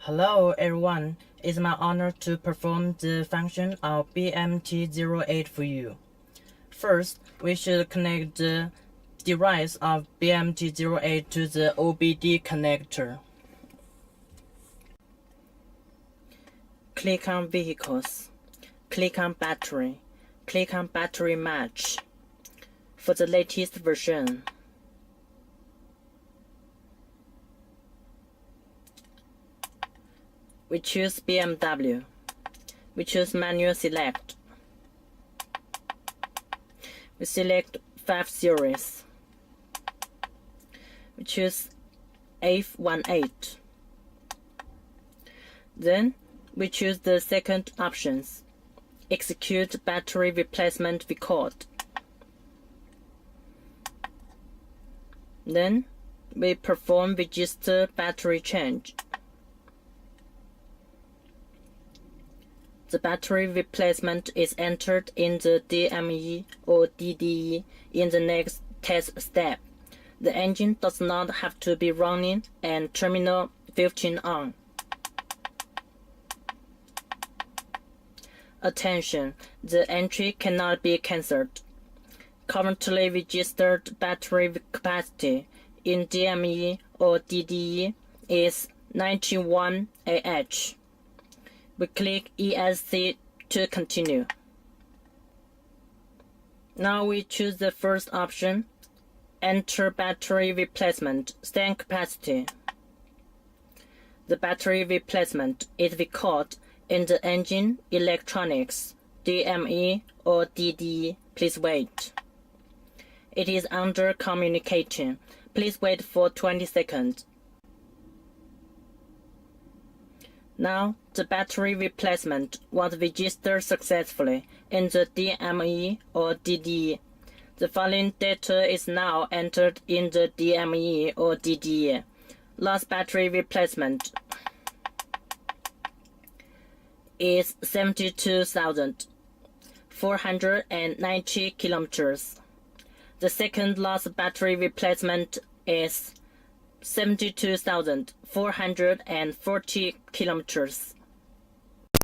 Hello everyone, it's my honor to perform the function of BMT08 for you. First, we should connect the device of BMT08 to the OBD connector. Click on Vehicles, click on Battery, click on Battery Match. For the latest version, we choose BMW. We choose Manual Select. We select 5 series. We choose F18. Then we choose the second options. Execute battery replacement record. Then we perform register battery change. The battery replacement is entered in the DME or DDE in the next test step. The engine does not have to be running and terminal 15 on. Attention! The entry cannot be cancelled. Currently registered battery capacity in DME or DDE is 91 Ah. We click ESC to continue. Now we choose the first option, enter battery replacement stand capacity. The battery replacement is recorded in the engine electronics, DME or DDE. Please wait. It is under communication. Please wait for 20 seconds. Now, the battery replacement was registered successfully in the DME or DDE. The following data is now entered in the DME or DDE. Last battery replacement is 72,490 kilometers. The second last battery replacement is 72,440 kilometers.